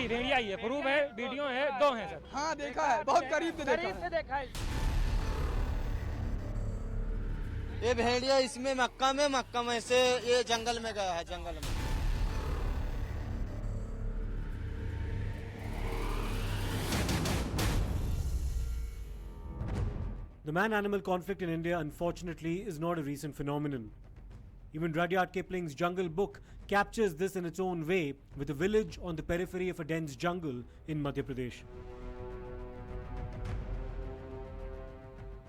जी भेड़िया ही है, प्रूफ है, वीडियो है, 2 हैं सर। हाँ देखा है, बहुत करीब से देखा है। ये भेड़िया इसमें मक्का में से ये जंगल में गया है, जंगल में। The man-animal conflict in India, unfortunately, is not a recent phenomenon. Even Rudyard Kipling's Jungle Book captures this in its own way, with a village on the periphery of a dense jungle in Madhya Pradesh.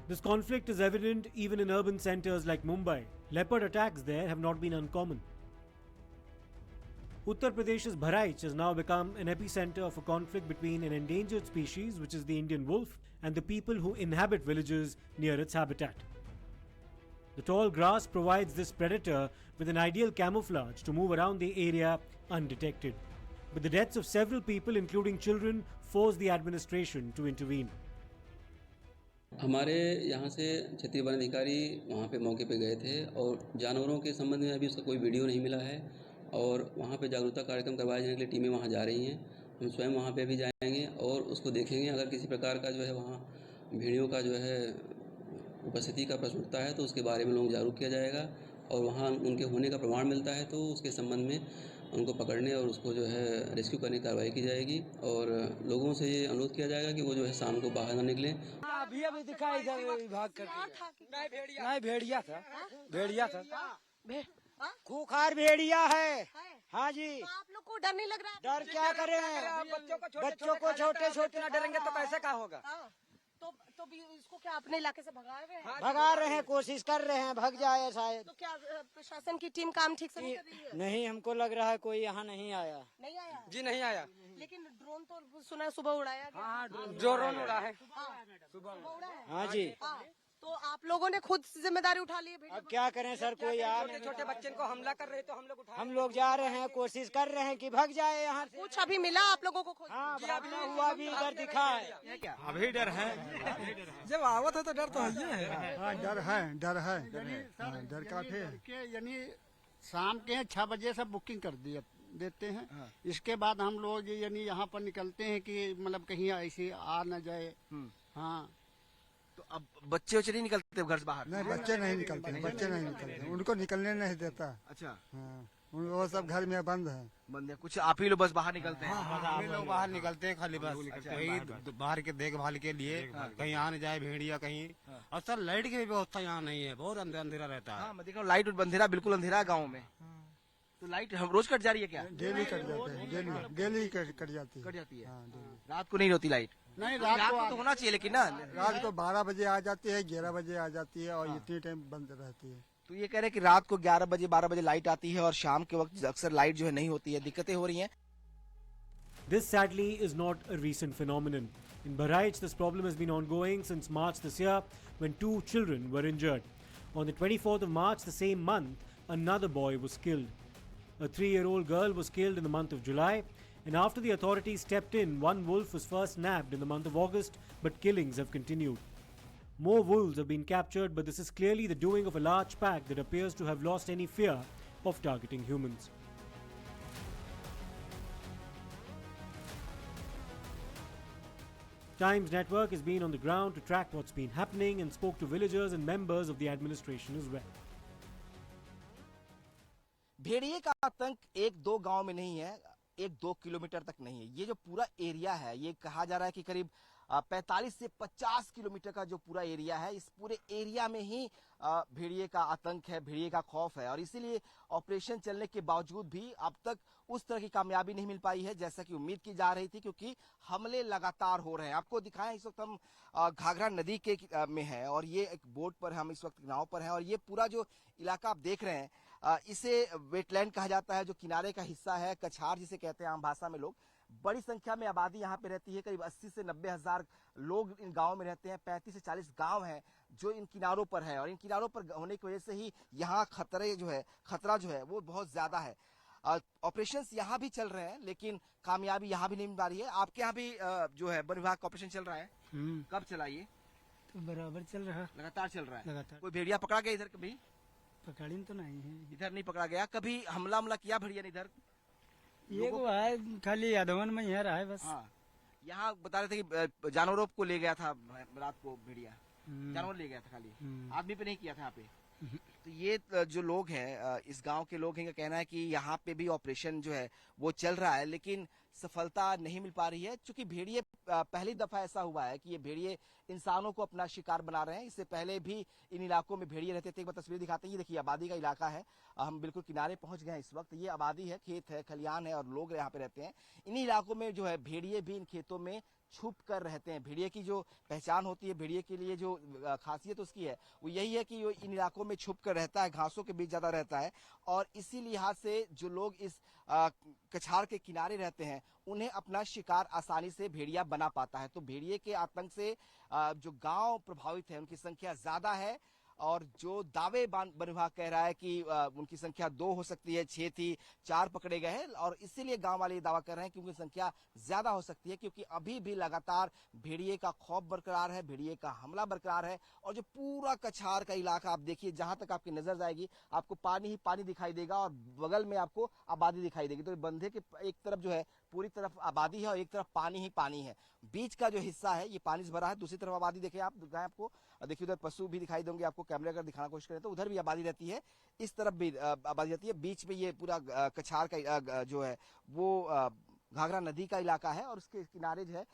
This conflict is evident even in urban centres like Mumbai. Leopard attacks there have not been uncommon. Uttar Pradesh's Bahraich has now become an epicenter of a conflict between an endangered species, which is the Indian wolf, and the people who inhabit villages near its habitat. The tall grass provides this predator with an ideal camouflage to move around the area undetected. But the deaths of several people, including children, forced the administration to intervene. हमारे यहाँ से क्षेत्रीय one अधिकारी वहाँ पे मौके पे गए थे और जानवरों के संबंध में अभी उसका कोई वीडियो नहीं मिला है और वहाँ पे जागरूकता कार्यक्रम करवाए जाने के लिए टीमें वहाँ जा रही हैं। हम स्वयं वहाँ पे भी जाएंगे और उसको देखेंगे। अगर किसी प्रकार का जो है वहाँ भेड़ियों का जो है उपस्थिति का प्रश्न उठता है तो उसके बारे में लोग जागरूक किया जाएगा और वहाँ उनके होने का प्रमाण मिलता है तो उसके संबंध में उनको पकड़ने और उसको जो है रेस्क्यू करने की कार्रवाई की जाएगी और लोगों से ये अनुरोध किया जाएगा कि वो जो है शाम को बाहर ना निकलें। अभी दिखा इधर विभाग करके नहीं भेड़िया था, भेड़िया था, खूंखार भेड़िया है। हाँ जी, तो आप लोग को डर नहीं लग रहा? डर क्या करें, बच्चों को छोटे छोटे ना डरेंगे तो कैसे क्या होगा? तो भी इसको क्या अपने इलाके से भगा रहे हैं? भगा रहे हैं, कोशिश कर रहे हैं, भग जाए शायद। तो क्या प्रशासन की टीम काम ठीक से नहीं कर रही है? नहीं, हमको लग रहा है कोई यहाँ नहीं आया। नहीं आया जी, नहीं आया। लेकिन ड्रोन तो सुना है सुबह उड़ाया गया। हाँ, ड्रोन उड़ा है सुबह उड़ा है। हाँ जी। तो आप लोगों ने खुद जिम्मेदारी उठा ली है? अब क्या करें सर, कोई यार छोटे बच्चे को हमला कर रहे तो हम लोग जा रहे हैं, कोशिश कर रहे हैं कि भग जाए यहाँ से। कुछ अभी मिला आप लोगों को? हाँ, हुआ भी इधर दिखा है। अभी डर है, जब आवत है तो डर तो है। हाँ, डर है, डर काफी है। यानी शाम के 6 बजे से बुकिंग कर देते हैं। इसके बाद हम लोग यानी यहाँ पर निकलते हैं कि मतलब कहीं ऐसे आ न जाए। हाँ, तो अब बच्चे नहीं निकलते घर से बाहर? नहीं, बच्चे नहीं निकलते, उनको निकलने नहीं देता। अच्छा। हाँ, वो सब घर में बंद है। कुछ आप ही लोग बस बाहर निकलते हैं? हम लोग बाहर निकलते हैं खाली बस कहीं बाहर के देखभाल के लिए, कहीं आ न जाए भेड़िया कहीं। और सर लाइट की भी व्यवस्था यहाँ नहीं है, बहुत अंधेरा रहता है। मैं देख रहा हूँ लाइट अंधेरा, बिल्कुल अंधेरा है गाँव में। तो लाइट हम रोज कट जा रही है क्या? डेली कट जाते हैं, डेली कट जाती है। हाँ, रात को नहीं होती लाइट? नहीं, रात को तो होना चाहिए लेकिन ना। रात को 12 बजे आ जाती है, 11 बजे आ जाती है और इतनी टाइम बंद रहती है। तो ये कह रहे हैं कि रात को 11 बजे 12 बजे लाइट आती है और शाम के वक्त अक्सर लाइट जो है नहीं होती है, दिक्कतें हो रही हैं। This sadly is not a recent phenomenon. In Bahraich, this problem has been ongoing since March this year when 2 children were injured. On the 24th of March, the same month, another boy was killed. A 3-year-old girl was killed in the month of July, and after the authorities stepped in, one wolf was first nabbed in the month of August, but killings have continued. More wolves have been captured, but this is clearly the doing of a large pack that appears to have lost any fear of targeting humans. Times Network has been on the ground to track what's been happening and spoke to villagers and members of the administration as well. भेड़िए का आतंक 1-2 गांव में नहीं है, 1-2 kilometre तक नहीं है। ये जो पूरा एरिया है, ये कहा जा रहा है कि करीब 45 से 50 किलोमीटर का जो पूरा एरिया है, इस पूरे एरिया में ही भेड़िए का आतंक है, भेड़िए का खौफ है और इसीलिए ऑपरेशन चलने के बावजूद भी अब तक उस तरह की कामयाबी नहीं मिल पाई है जैसा कि उम्मीद की जा रही थी, क्योंकि हमले लगातार हो रहे हैं। आपको दिखाएं, इस वक्त हम घाघरा नदी के में है और ये एक बोट पर हम इस वक्त नाव पर हैं और ये पूरा जो इलाका आप देख रहे हैं इसे वेटलैंड कहा जाता है, जो किनारे का हिस्सा है, कछार जिसे कहते हैं आम भाषा में लोग। बड़ी संख्या में आबादी यहाँ पे रहती है, करीब 80 से 90 हजार लोग इन गांवों में रहते हैं। 35 से 40 गांव हैं जो इन किनारों पर है और इन किनारों पर होने की वजह से ही यहाँ खतरा जो है वो बहुत ज्यादा है। ऑपरेशंस यहाँ भी चल रहे हैं लेकिन कामयाबी यहाँ भी नहीं मिल पा रही है। आपके यहाँ भी जो है वन विभाग का ऑपरेशन चल रहा है? कब चला ये? तो बराबर चल रहा, लगातार चल रहा है। लगातार। कोई भेड़िया पकड़ा गया इधर? कभी पकड़ी तो नहीं है इधर नहीं पकड़ा गया। कभी हमला किया भेड़िया ने इधर? ये को है खाली अधवन में यहाँ रहा है बस। हाँ, यहाँ बता रहे थे कि जानवरों को ले गया था रात को भेड़िया, जानवर ले गया था खाली, आदमी पे नहीं किया था यहाँ पे। तो ये जो लोग हैं, इस गांव के लोग हैं, का कहना है कि यहाँ पे भी ऑपरेशन जो है वो चल रहा है, लेकिन सफलता नहीं मिल पा रही है, क्योंकि भेड़िए पहली दफा ऐसा हुआ है कि ये भेड़िए इंसानों को अपना शिकार बना रहे हैं। इससे पहले भी इन इलाकों में भेड़िए रहते थे। एक बार तस्वीर दिखाते हैं, ये देखिए आबादी का इलाका है, हम बिल्कुल किनारे पहुंच गए हैं इस वक्त। ये आबादी है, खेत है, खलियान है और लोग यहाँ पे रहते हैं। इन्हीं इलाकों में जो है भेड़िए भी इन खेतों में छुप कर रहते हैं। भेड़िए की जो पहचान होती है, भेड़िए के लिए जो खासियत उसकी है वो यही है कि वो इन इलाकों में छुप कर रहता है, घासों के बीच ज्यादा रहता है, और इसी लिहाज से जो लोग इस कछाड़ के किनारे रहते हैं उन्हें अपना शिकार आसानी से भेड़िया बना पाता है। तो भेड़िए के आतंक से जो गांव प्रभावित है उनकी संख्या ज्यादा है, और जो दावे वन विभाग कह रहा है कि उनकी संख्या 2 हो सकती है, 6 थी, 4 पकड़े गए हैं, और इसीलिए गांव वाले ये दावा कर रहे हैं कि उनकी संख्या ज्यादा हो सकती है, क्योंकि अभी भी लगातार भेड़िए का खौफ बरकरार है, भेड़िए का हमला बरकरार है। और जो पूरा कछाड़ का इलाका आप देखिए, जहां तक आपकी नजर जाएगी आपको पानी ही पानी दिखाई देगा, और बगल में आपको आबादी दिखाई देगी। तो बंधे के एक तरफ जो है पूरी तरफ आबादी है और एक तरफ पानी ही पानी है। बीच का जो हिस्सा है ये पानी से भरा है, दूसरी तरफ आबादी देखें आप, आपको देखिए उधर पशु भी दिखाई देंगे आपको, कैमरे अगर दिखाना कोशिश करें तो उधर भी आबादी रहती है, इस तरफ भी आबादी रहती है। बीच में ये पूरा कछाड़ का जो है वो घाघरा नदी का इलाका है, और उसके किनारे जो है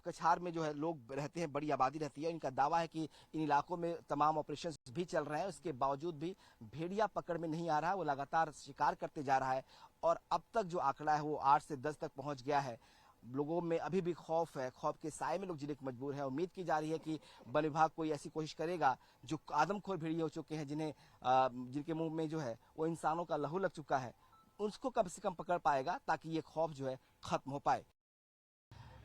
कछाड़ में जो है लोग रहते हैं, बड़ी आबादी रहती है। इनका दावा है कि इन इलाकों में तमाम ऑपरेशन भी चल रहे हैं, उसके बावजूद भी भेड़िया पकड़ में नहीं आ रहा है, वो लगातार शिकार करते जा रहा है, और अब तक जो आंकड़ा है वो 8 से 10 तक पहुंच गया है। लोगों में अभी भी खौफ है, खौफ के साए में लोग जीने को मजबूर है। उम्मीद की जा रही है कि वन विभाग कोई ऐसी कोशिश करेगा, जो आदमखोर भेड़िए हो चुके हैं, जिनके मुंह में जो है वो इंसानों का लहू लग चुका है, उसको कम से कम पकड़ पाएगा, ताकि ये खौफ जो है खत्म हो पाए।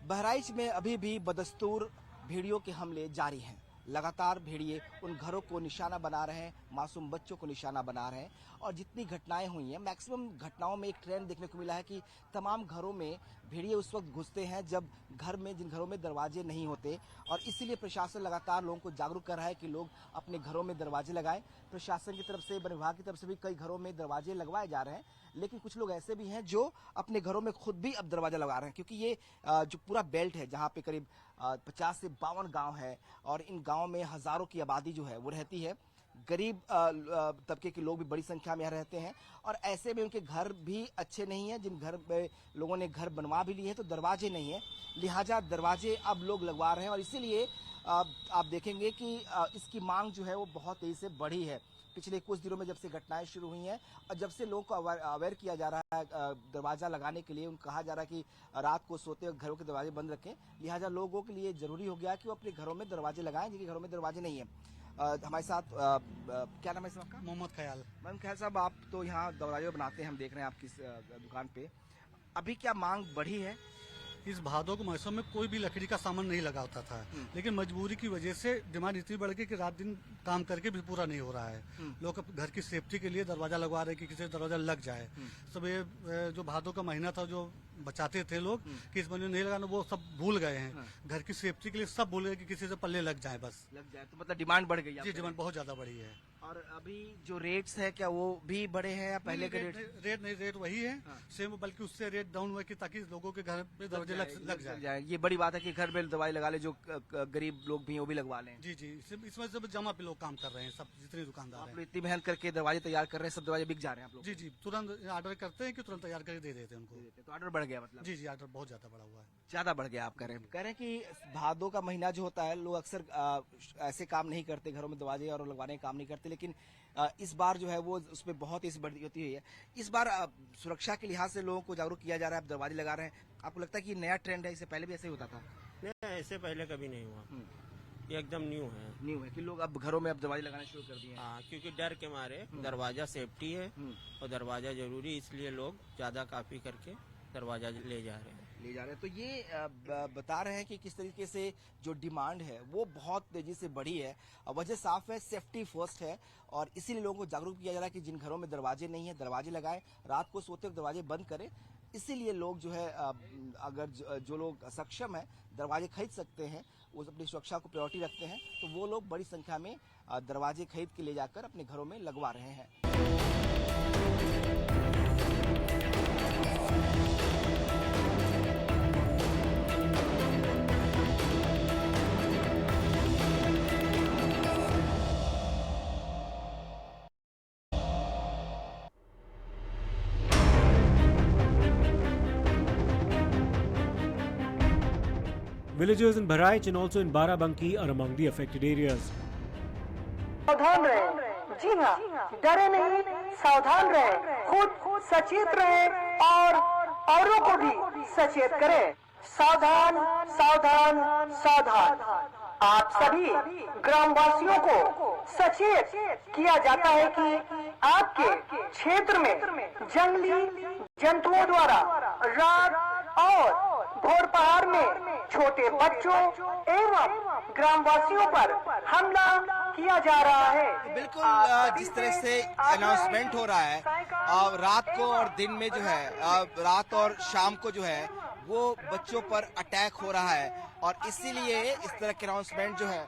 बहराइच में अभी भी बदस्तूर भेड़ियों के हमले जारी हैं। लगातार भेड़िए उन घरों को निशाना बना रहे हैं, मासूम बच्चों को निशाना बना रहे हैं, और जितनी घटनाएं हुई हैं, मैक्सिमम घटनाओं में एक ट्रेंड देखने को मिला है कि तमाम घरों में भेड़िए उस वक्त घुसते हैं जब जिन घरों में दरवाजे नहीं होते, और इसीलिए प्रशासन लगातार लोगों को जागरूक कर रहा है कि लोग अपने घरों में दरवाजे लगाएं। प्रशासन की तरफ से, वन विभाग की तरफ से भी कई घरों में दरवाजे लगवाए जा रहे हैं, लेकिन कुछ लोग ऐसे भी हैं जो अपने घरों में खुद भी अब दरवाजा लगा रहे हैं, क्योंकि ये जो पूरा बेल्ट है जहाँ पे करीब 50 से 52 गांव है, और इन गांव में हजारों की आबादी जो है वो रहती है। गरीब तबके के लोग भी बड़ी संख्या में यहाँ रहते हैं, और ऐसे में उनके घर भी अच्छे नहीं है। जिन घर में लोगों ने घर बनवा भी लिए हैं तो दरवाजे नहीं है, लिहाजा दरवाजे अब लोग लगवा रहे हैं, और इसीलिए आप देखेंगे कि इसकी मांग जो है वो बहुत तेजी से बढ़ी है। पिछले कुछ दिनों में जब से घटनाएं शुरू हुई हैं, और जब से लोगों को अवेयर किया जा रहा है दरवाजा लगाने के लिए, उनको कहा जा रहा है कि रात को सोते वक्त घरों के दरवाजे बंद रखें, लिहाजा लोगों के लिए जरूरी हो गया कि वो अपने घरों में दरवाजे लगाएं जिनके घरों में दरवाजे नहीं है। हमारे साथ क्या नाम है सर आपका? मोहम्मद ख्याल। मोहम्मद ख्याल साहब, आप तो यहाँ दरवाजे बनाते हैं, हम देख रहे हैं आपकी दुकान पे, अभी क्या मांग बढ़ी है? इस भादों के मौसम में कोई भी लकड़ी का सामान नहीं लगा होता था, लेकिन मजबूरी की वजह से डिमांड इतनी बढ़ गई कि रात दिन काम करके भी पूरा नहीं हो रहा है। लोग घर की सेफ्टी के लिए दरवाजा लगवा रहे हैं कि किसी दरवाजा लग जाए। सब ये जो भादों का महीना था जो बचाते थे लोग कि इस महीने नहीं लगाना, वो सब भूल गए हैं। घर की सेफ्टी के लिए सब भूल गए कि किसी से पल्ले लग जाए, बस लग जाए। तो मतलब डिमांड बढ़ गई? जी, डिमांड बहुत ज्यादा बढ़ी है। और अभी जो रेट्स है क्या वो भी बढ़े हैं या पहले के रेट वही है सेम, बल्कि उससे रेट डाउन हुआ कि ताकि लोगों के घर पे दरवाजे लग जाए। ये बड़ी बात है कि घर में दवाई लगा ले, जो गरीब लोग भी हैं वो भी लगवा लें। जी जी, इसमें सब जमा पे लोग काम कर रहे हैं, सब जितने दुकानदार हैं। इतनी मेहनत करके दरवाजे तैयार कर रहे हैं, सब दरवाजे बिक जा रहे हैं आप लोग? जी जी, तुरंत ऑर्डर करते हैं कि तुरंत तैयार करके दे देते हैं उनको। तो ऑर्डर बढ़ गया मतलब? जी जी, ऑर्डर बहुत ज्यादा बढ़ा हुआ है। ज्यादा बढ़ गया। आप कह रहे हैं कि भादों का महीना जो होता है, लोग अक्सर ऐसे काम नहीं करते, घरों में दरवाजे और लगवाने का काम नहीं करते, लेकिन इस बार जो है वो उसमें बहुत ही बढ़ती होती है। इस बार सुरक्षा के लिहाज से लोगों को जागरूक किया जा रहा है, आप दरवाजे लगा रहे हैं। आपको लगता है कि नया ट्रेंड है, इससे पहले भी ऐसे ही होता था? नहीं, ऐसे पहले कभी नहीं हुआ, ये एकदम न्यू है कि लोग अब घरों में अब दरवाजे लगाना शुरू कर दिए हैं। हाँ, क्योंकि डर के मारे दरवाजा सेफ्टी है और दरवाजा जरूरी, इसलिए लोग ज्यादा काफी करके दरवाजा ले जा रहे हैं। तो ये बता रहे हैं कि किस तरीके से जो डिमांड है वो बहुत तेजी से बढ़ी है। वजह साफ है, सेफ्टी फर्स्ट है, और इसीलिए लोगों को जागरूक किया जा रहा है कि जिन घरों में दरवाजे नहीं है दरवाजे लगाएं, रात को सोते वक्त दरवाजे बंद करें। इसीलिए लोग जो है अगर जो लोग सक्षम है दरवाजे खरीद सकते हैं, वो अपनी सुरक्षा को प्रायोरिटी रखते हैं, तो वो लोग बड़ी संख्या में दरवाजे खरीद के ले जाकर अपने घरों में लगवा रहे हैं। Villagers in Bahraich and also in Barabanki are among the affected areas. सावधान रहे, जी हाँ, डरे नहीं, सावधान रहे, खुद सचेत रहे और औरों को भी सचेत करें। सावधान, सावधान, सावधान। आप सभी ग्रामवासियों को सचेत किया जाता है कि आपके क्षेत्र में जंगली जंतुओं द्वारा रात और भोर पहाड़ में छोटे बच्चों एवं ग्रामवासियों पर हमला किया जा रहा है। बिल्कुल जिस तरह से अनाउंसमेंट हो रहा है रात को और दिन में जो है रात और शाम को जो है वो बच्चों पर अटैक हो रहा है और इसीलिए इस तरह के अनाउंसमेंट जो है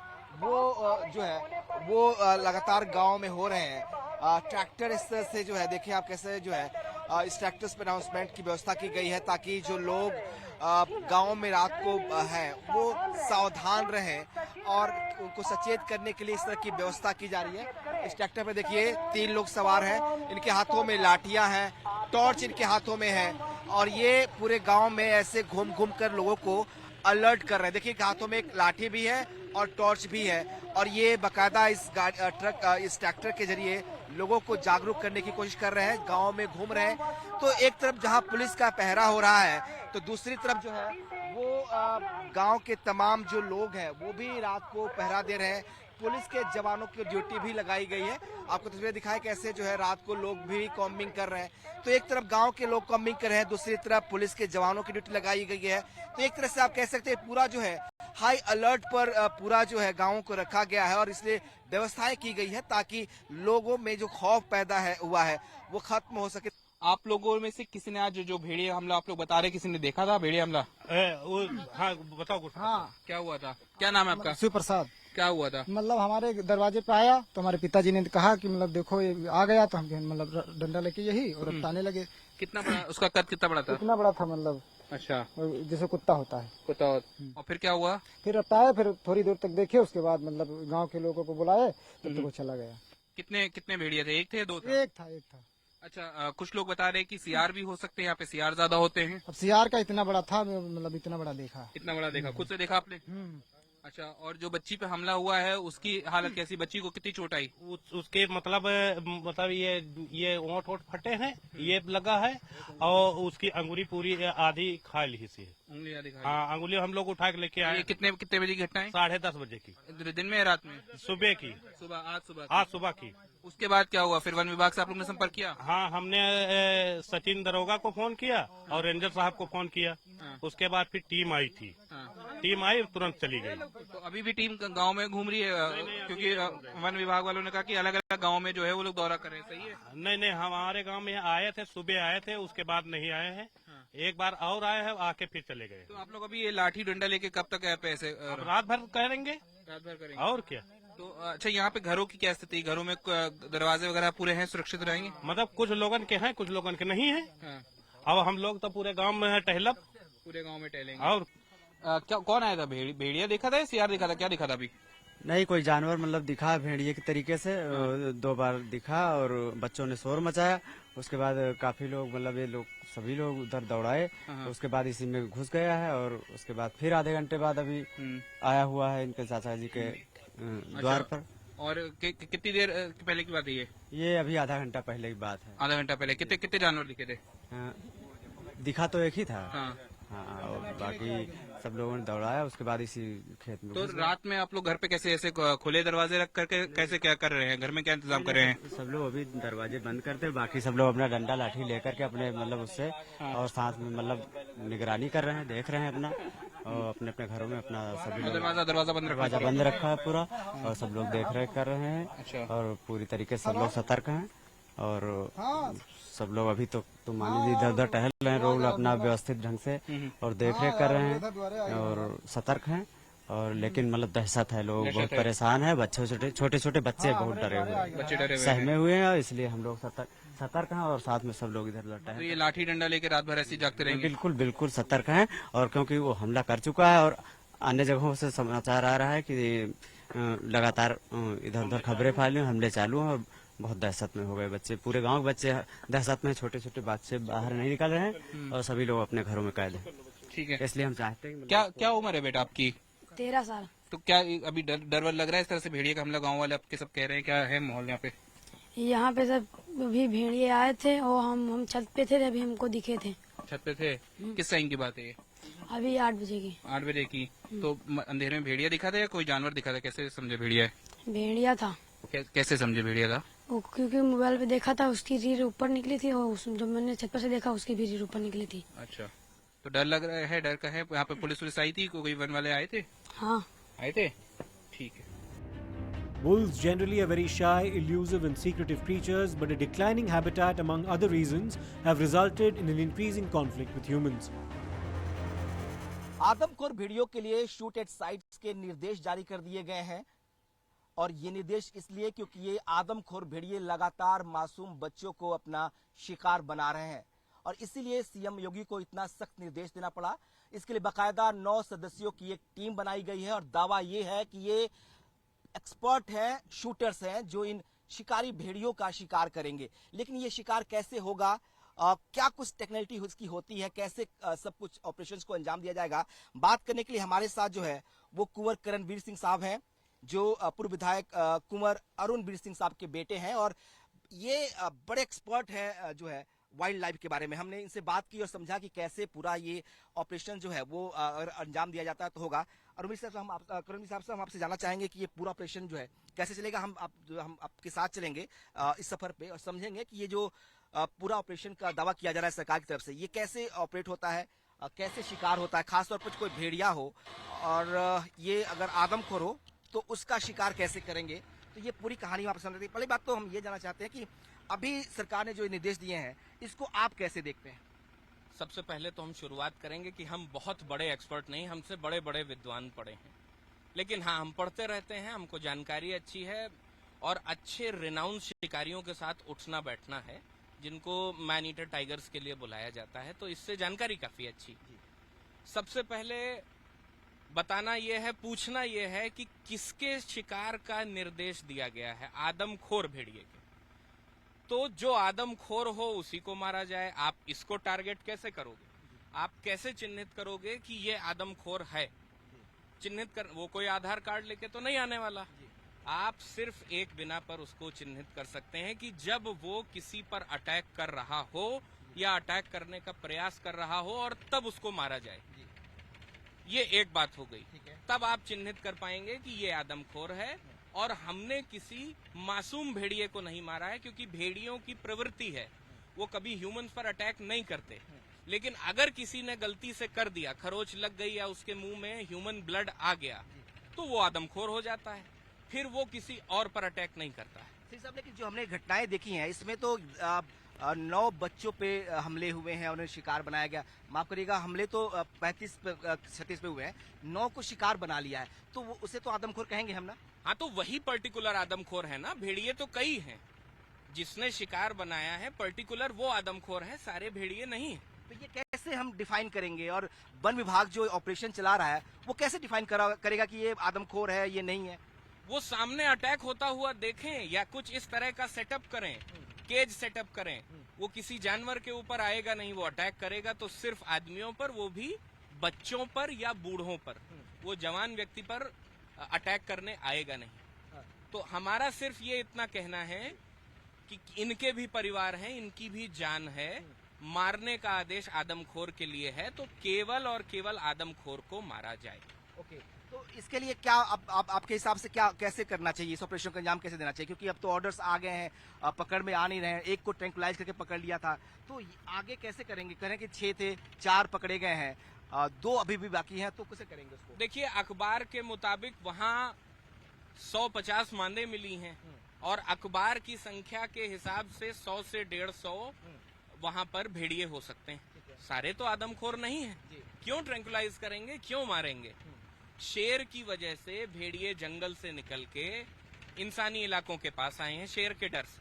वो लगातार गांव में हो रहे हैं। ट्रैक्टर इस तरह से जो है देखिए आप कैसे जो है इस ट्रैक्टर्स पर अनाउंसमेंट की व्यवस्था की गई है ताकि जो लोग गांव में रात को है वो सावधान रहें और उनको सचेत करने के लिए इस तरह की व्यवस्था की जा रही है। इस ट्रैक्टर पे देखिए 3 लोग सवार हैं, इनके हाथों में लाठियां हैं, टॉर्च इनके हाथों में है और ये पूरे गांव में ऐसे घूम घूम कर लोगों को अलर्ट कर रहे हैं। देखिए हाथों में एक लाठी भी है और टॉर्च भी है और ये बाकायदा इस ट्रैक्टर के जरिए लोगों को जागरूक करने की कोशिश कर रहे हैं, गांव में घूम रहे हैं। तो एक तरफ जहां पुलिस का पहरा हो रहा है तो दूसरी तरफ जो है वो गांव के तमाम जो लोग हैं वो भी रात को पहरा दे रहे हैं। पुलिस के जवानों की ड्यूटी भी लगाई गई है। आपको तस्वीरें दिखाएं कैसे जो है रात को लोग भी कॉम्बिंग कर रहे हैं। तो एक तरफ गांव के लोग कॉम्बिंग कर रहे हैं, दूसरी तरफ पुलिस के जवानों की ड्यूटी लगाई गई है। तो एक तरह से आप कह सकते हैं पूरा जो है हाई अलर्ट पर पूरा जो है गाँव को रखा गया है और इसलिए व्यवस्थाएं की गई है ताकि लोगों में जो खौफ पैदा हुआ है वो खत्म हो सके। आप लोगों में से किसी ने आज जो भेड़िया हमला आप लोग बता रहे किसी ने देखा था भेड़िया हमला? हाँ बताओ कुछ। हाँ क्या हुआ था? क्या नाम है आपका? शिव प्रसाद। क्या हुआ था? मतलब हमारे दरवाजे पे आया तो हमारे पिताजी ने कहा कि मतलब देखो ये आ गया तो हम मतलब डंडा लेके यही और रपटाने लगे। कितना बड़ा उसका कद कितना बड़ा था? कितना बड़ा था मतलब अच्छा जैसे कुत्ता होता है। कुत्ता और फिर क्या हुआ? फिर रपटाए, फिर थोड़ी देर तक देखे, उसके बाद मतलब गाँव के लोगों को बुलाए तब तक वो चला गया। कितने भेड़िया थे? एक थे दो थे? एक था। अच्छा कुछ लोग बता रहे हैं कि सीआर भी हो सकते हैं, यहाँ पे सीआर ज्यादा होते हैं। अब सीआर का इतना बड़ा था मतलब इतना बड़ा देखा। इतना बड़ा देखा? खुद से देखा आपने? अच्छा और जो बच्ची पे हमला हुआ है उसकी हालत कैसी? बच्ची को कितनी चोट आई? उसके मतलब ये ओंठ फटे हैं, ये लगा है और उसकी अंगुली पूरी आधी खा ली सी है। उंगली आधी खा? हाँ अंगुली हम लोग उठा के लेके आए। कितने बजे की घटना है? 10:30 बजे की। दिन में या रात में? सुबह की। आज सुबह की। उसके बाद क्या हुआ? फिर वन विभाग से आप लोग ने संपर्क किया? हाँ हमने सचिन दरोगा को फोन किया और रेंजर साहब को फोन किया। उसके बाद फिर टीम आई थी। टीम आई तुरंत चली गई। तो अभी भी टीम गांव में घूम रही है? क्योंकि वन विभाग वालों ने कहा कि अलग अलग गांव में जो है वो लोग दौरा कर रहे हैं। सही है? नहीं हमारे गांव में आए थे, सुबह आए थे, उसके बाद नहीं आए हैं। एक बार और आए हैं, आके फिर चले गए। तो आप लोग अभी ये लाठी डंडा लेके कब तक ऐसे रात भर करेंगे? रात भर करेंगे और क्या। तो अच्छा यहाँ पे घरों की क्या स्थिति? घरों में दरवाजे वगैरह पूरे हैं, सुरक्षित रहेंगे? मतलब कुछ लोगन के हैं, कुछ लोगन के नहीं है। अब हम लोग तो पूरे गांव में है टहलब, पूरे गांव में टहलेंगे। और क्या कौन आया था? भेड़िया देखा था या सीआर देखा था? क्या दिखा था अभी? नहीं कोई जानवर मतलब दिखा भेड़िए के तरीके से 2 बार दिखा और बच्चों ने शोर मचाया। उसके बाद काफी लोग मतलब ये लोग सभी लोग उधर दौड़ाए, उसके बाद इसी में घुस गया है और उसके बाद फिर आधे घंटे बाद अभी आया हुआ है इनके चाचा जी के द्वार पर। और कितनी देर पहले की बात है ये अभी आधा घंटा पहले की बात है। आधा घंटा पहले कितने जानवर दिखे थे? दिखा तो एक ही था। हाँ और बाकी सब लोगों ने दौड़ाया, उसके बाद इसी खेत में। तो रात में आप लोग घर पे कैसे ऐसे खुले दरवाजे रख करके कैसे क्या कर रहे हैं? घर में क्या इंतजाम कर रहे हैं? सब लोग अभी दरवाजे बंद करते, बाकी सब लोग अपना डंडा लाठी लेकर के अपने मतलब उससे और साथ में मतलब निगरानी कर रहे हैं, देख रहे हैं अपना और अपने अपने घरों में अपना सभी दरवाजा बंद रखा है पूरा और सब लोग देख रेख कर रहे हैं और पूरी तरीके से सब लोग सतर्क हैं और सब लोग अभी तो मान लीजिए इधर उधर टहल रहे हैं, लोग अपना व्यवस्थित ढंग से और देख रेख कर रहे हैं और सतर्क हैं। और लेकिन मतलब दहशत है, लोग बहुत परेशान है, छोटे छोटे बच्चे बहुत डरे हुए हैं, सहमे हुए हैं और इसलिए हम लोग सतर्क हैं और साथ में सब लोग इधर लौटा तो है। ये लाठी डंडा लेके रात भर ऐसे ही जागते रहेंगे? बिल्कुल बिल्कुल सतर्क हैं, और क्योंकि वो हमला कर चुका है और अन्य जगहों से समाचार आ रहा है कि लगातार इधर उधर खबरें फैली, हमले चालू हैं और बहुत दहशत में हो गए बच्चे, पूरे गांव के बच्चे दहशत में, छोटे छोटे बच्चे बाहर नहीं निकल रहे हैं और सभी लोग अपने घरों में कैद हैं। ठीक है, इसलिए हम चाहते हैं। क्या उम्र है बेटा आपकी? 13 साल। तो क्या अभी डर वर लग रहा है इस तरह से भेड़िए का हमला? गाँव वाले आपके सब कह रहे हैं, क्या है माहौल यहाँ पे? यहाँ पे सब भी भेड़िए आए थे और हम छत पे थे, अभी हमको दिखे थे। छत पे थे? किस टाइम की बात है ये? अभी 8 बजे की। 8 बजे की। तो अंधेरे में भेड़िया दिखा था या कोई जानवर दिखा था? कैसे समझे भेड़िया है? भेड़िया था। कैसे समझे भेड़िया था? वो क्योंकि मोबाइल पे देखा था, उसकी रीढ़ ऊपर निकली थी और जब मैंने छत पर से देखा उसकी भी रीढ़ ऊपर निकली थी। अच्छा, तो डर लग रहा है? डर का है? यहाँ पे पुलिस आई थी? कोई वन वाले आए थे? हाँ आए थे। ठीक है। Wolves generally are very shy, elusive and secretive creatures, but a declining habitat among other reasons have resulted in an increasing conflict with humans. आदमखोर भेड़ियों के लिए शूट एट साइट्स के निर्देश जारी कर दिए गए हैं, और ये निर्देश इसलिए क्योंकि ये आदमखोर भेड़िए लगातार मासूम बच्चों को अपना शिकार बना रहे हैं, और इसीलिए सीएम योगी को इतना सख्त निर्देश देना पड़ा। इसके लिए बाकायदा 9 सदस्यों की एक टीम बनाई गई है, और दावा ये है कि ये एक्सपर्ट हैं, शूटर्स हैं, जो इन शिकारी भेड़ियों का शिकार करेंगे। लेकिन ये शिकार कैसे होगा, क्या कुछ टेक्निकलिटी उसकी होती है, कैसे सब कुछ ऑपरेशंस को अंजाम दिया जाएगा, बात करने के लिए हमारे साथ जो है वो कुंवर करणवीर सिंह साहब हैं, जो पूर्व विधायक कुंवर अरुण वीर सिंह साहब के बेटे हैं, और ये बड़े एक्सपर्ट हैं जो है वाइल्ड लाइफ के बारे में। हमने इनसे बात की और समझा कि कैसे पूरा ये ऑपरेशन जो है वो अगर अंजाम दिया जाता है तो होगा। अरुण साहब से हम आपसे जानना चाहेंगे कि ये पूरा ऑपरेशन जो है कैसे चलेगा। हम आपके साथ चलेंगे इस सफर पे और समझेंगे कि ये जो पूरा ऑपरेशन का दावा किया जा रहा है सरकार की तरफ से, ये कैसे ऑपरेट होता है, कैसे शिकार होता है, खासतौर पर कोई भेड़िया हो और ये अगर आदमखोर हो तो उसका शिकार कैसे करेंगे। तो ये पूरी कहानी आप समझते हैं। पहली बात तो हम ये जानना चाहते हैं कि अभी सरकार ने जो निर्देश दिए हैं इसको आप कैसे देखते हैं? सबसे पहले तो हम शुरुआत करेंगे कि हम बहुत बड़े एक्सपर्ट नहीं, हमसे बड़े बड़े विद्वान पढ़े हैं, लेकिन हाँ हम पढ़ते रहते हैं, हमको जानकारी अच्छी है और अच्छे रिनाउंड शिकारियों के साथ उठना बैठना है, जिनको मैन ईटर टाइगर्स के लिए बुलाया जाता है, तो इससे जानकारी काफी अच्छी। सबसे पहले बताना यह है, पूछना यह है कि किसके शिकार का निर्देश दिया गया है? आदमखोर भेड़िए के। तो जो आदमखोर हो उसी को मारा जाए। आप इसको टारगेट कैसे करोगे? आप कैसे चिन्हित करोगे कि ये आदमखोर है? चिन्हित कर, वो कोई आधार कार्ड लेके तो नहीं आने वाला। आप सिर्फ एक बिना पर उसको चिन्हित कर सकते हैं कि जब वो किसी पर अटैक कर रहा हो या अटैक करने का प्रयास कर रहा हो और तब उसको मारा जाए। ये एक बात हो गई। तब आप चिन्हित कर पाएंगे कि ये आदमखोर है और हमने किसी मासूम भेड़िए को नहीं मारा है, क्योंकि भेड़ियों की प्रवृत्ति है वो कभी ह्यूमंस पर अटैक नहीं करते, लेकिन अगर किसी ने गलती से कर दिया, खरोच लग गई या उसके मुंह में ह्यूमन ब्लड आ गया, तो वो आदमखोर हो जाता है, फिर वो किसी और पर अटैक नहीं करता है। सिंह साहब, लेकिन जो हमने घटनाएं देखी हैं इसमें तो 9 बच्चों पे हमले हुए हैं, उन्हें शिकार बनाया गया। माफ करिएगा, हमले तो 35-36 पे हुए हैं, 9 को शिकार बना लिया है, तो वो उसे तो आदमखोर कहेंगे हम ना? हाँ, तो वही पर्टिकुलर आदमखोर है ना। भेड़िए तो कई हैं, जिसने शिकार बनाया है पर्टिकुलर वो आदमखोर है, सारे भेड़िए नहीं है। तो ये कैसे हम डिफाइन करेंगे, और वन विभाग जो ऑपरेशन चला रहा है वो कैसे डिफाइन करेगा कि ये आदमखोर है, ये नहीं है? वो सामने अटैक होता हुआ देखें या कुछ इस तरह का सेटअप करें, केज सेटअप करें, वो किसी जानवर के ऊपर आएगा नहीं। वो अटैक करेगा तो सिर्फ आदमियों पर, वो भी बच्चों पर या बूढ़ों पर, वो जवान व्यक्ति पर अटैक करने आएगा नहीं। तो हमारा सिर्फ ये इतना कहना है कि इनके भी परिवार हैं, इनकी भी जान है, मारने का आदेश आदमखोर के लिए है, तो केवल और केवल आदमखोर को मारा जाए। ओके, तो इसके लिए क्या आपके हिसाब से क्या कैसे करना चाहिए, इस ऑपरेशन का अंजाम कैसे देना चाहिए? क्योंकि अब तो ऑर्डर्स आ गए हैं, पकड़ में आ नहीं रहे हैं। एक को ट्रैंकुलाइज करके पकड़ लिया था, तो आगे कैसे करेंगे? करें कि 6 थे, 4 पकड़े गए हैं, 2 अभी भी बाकी हैं, तो कैसे करेंगे उसको? देखिए, अखबार के मुताबिक वहाँ 150 मांदे मिली हैं और अखबार की संख्या के हिसाब से 100 से 150 वहाँ पर भेड़िए हो सकते हैं। सारे तो आदमखोर नहीं है। क्यों ट्रैंकुलाइज करेंगे, क्यों मारेंगे? शेर की वजह से भेड़िए जंगल से निकल के इंसानी इलाकों के पास आए हैं, शेर के डर से।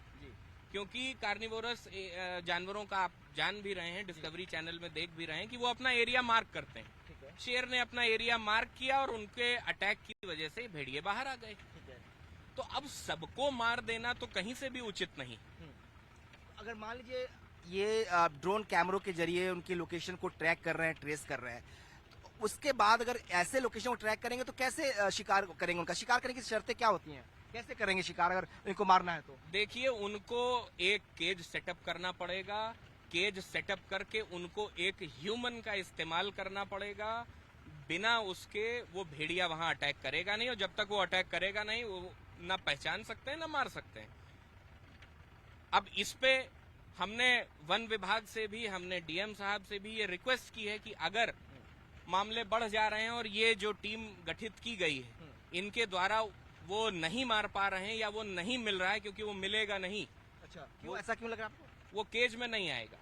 क्योंकि कार्निवोरस जानवरों का आप जान भी रहे हैं, डिस्कवरी चैनल में देख भी रहे हैं कि वो अपना एरिया मार्क करते हैं। शेर ने अपना एरिया मार्क किया और उनके अटैक की वजह से भेड़िए बाहर आ गए। तो अब सबको मार देना तो कहीं से भी उचित नहीं। अगर मान लीजिए ये ड्रोन कैमरों के जरिए उनकी लोकेशन को ट्रैक कर रहे हैं, ट्रेस कर रहे हैं, तो उसके बाद अगर ऐसे लोकेशन को ट्रैक करेंगे तो कैसे शिकार करेंगे? उनका शिकार करने की शर्तें क्या होती हैं? कैसे करेंगे शिकार अगर इनको मारना है तो? देखिए, उनको एक केज सेटअप करना पड़ेगा। केज सेटअप करके उनको एक ह्यूमन का इस्तेमाल करना पड़ेगा। बिना उसके वो भेड़िया वहां अटैक करेगा नहीं, और जब तक वो अटैक करेगा नहीं वो ना पहचान सकते हैं ना मार सकते हैं। अब इस पे हमने वन विभाग से भी, हमने डीएम साहब से भी ये रिक्वेस्ट की है कि अगर मामले बढ़ जा रहे हैं और ये जो टीम गठित की गई है इनके द्वारा वो नहीं मार पा रहे हैं या वो नहीं मिल रहा है, क्योंकि वो मिलेगा नहीं। अच्छा, क्यों ऐसा क्यों लग रहा है आपको? वो केज में नहीं आएगा।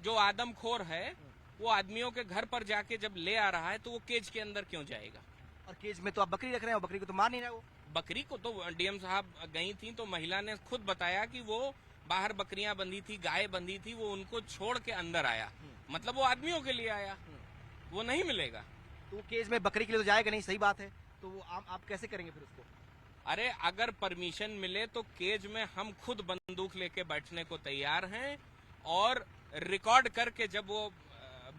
जो आदमखोर है वो आदमियों के घर पर जाके जब ले आ रहा है तो वो केज के अंदर क्यों जाएगा? और केज में तो आप बकरी रख रहे हैं, बकरी को तो मार नहीं रहा। वो बकरी को तो डीएम साहब गई थी तो महिला ने खुद बताया कि वो बाहर बकरियां बंधी थी, गाय बंधी थी, वो उनको छोड़ के अंदर आया। मतलब वो आदमियों के लिए आया, वो नहीं मिलेगा। तो केज में बकरी के लिए तो जाएगा नहीं, सही बात है। तो वो आप कैसे करेंगे फिर उसको? अरे अगर परमिशन मिले तो केज में हम खुद बंदूक लेके बैठने को तैयार हैं, और रिकॉर्ड करके जब वो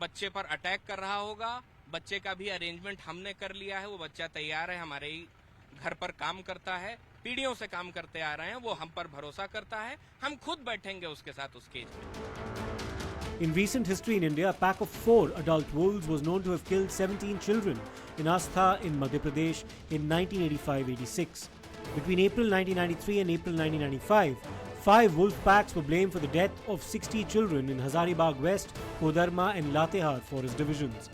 बच्चे पर अटैक कर रहा होगा, बच्चे का भी अरेंजमेंट हमने कर लिया है। वो बच्चा तैयार है, हमारे ही घर पर काम करता है, पीढ़ियों से काम करते आ रहे हैं, वो हम पर भरोसा करता है। हम खुद बैठेंगे उसके साथ उस केज में। In recent history in India, a pack of 4 adult wolves was known to have killed 17 children in Astha in Madhya Pradesh in 1985-86. Between April 1993 and April 1995, 5 wolf packs were blamed for the death of 60 children in Hazaribagh West, Kodarma and Latehar forest divisions.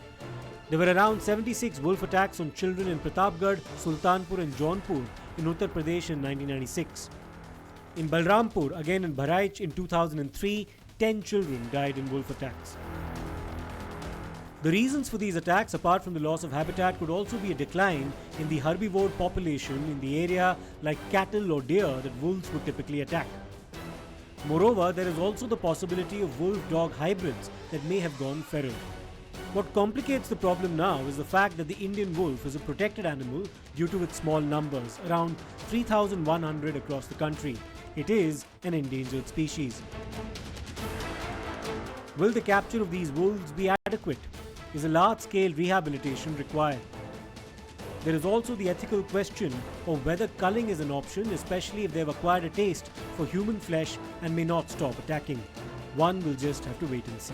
There were around 76 wolf attacks on children in Pratapgarh, Sultanpur and Jaunpur in Uttar Pradesh in 1996. In Balrampur, again in Bharaich in 2003, 10 children died in wolf attacks. The reasons for these attacks, apart from the loss of habitat, could also be a decline in the herbivore population in the area, like cattle or deer that wolves would typically attack. Moreover, there is also the possibility of wolf-dog hybrids that may have gone feral. What complicates the problem now is the fact that the Indian wolf is a protected animal due to its small numbers, around 3,100 across the country. It is an endangered species. Will the capture of these wolves be adequate? Is a large-scale rehabilitation required? There is also the ethical question of whether culling is an option, especially if they have acquired a taste for human flesh and may not stop attacking. One will just have to wait and see.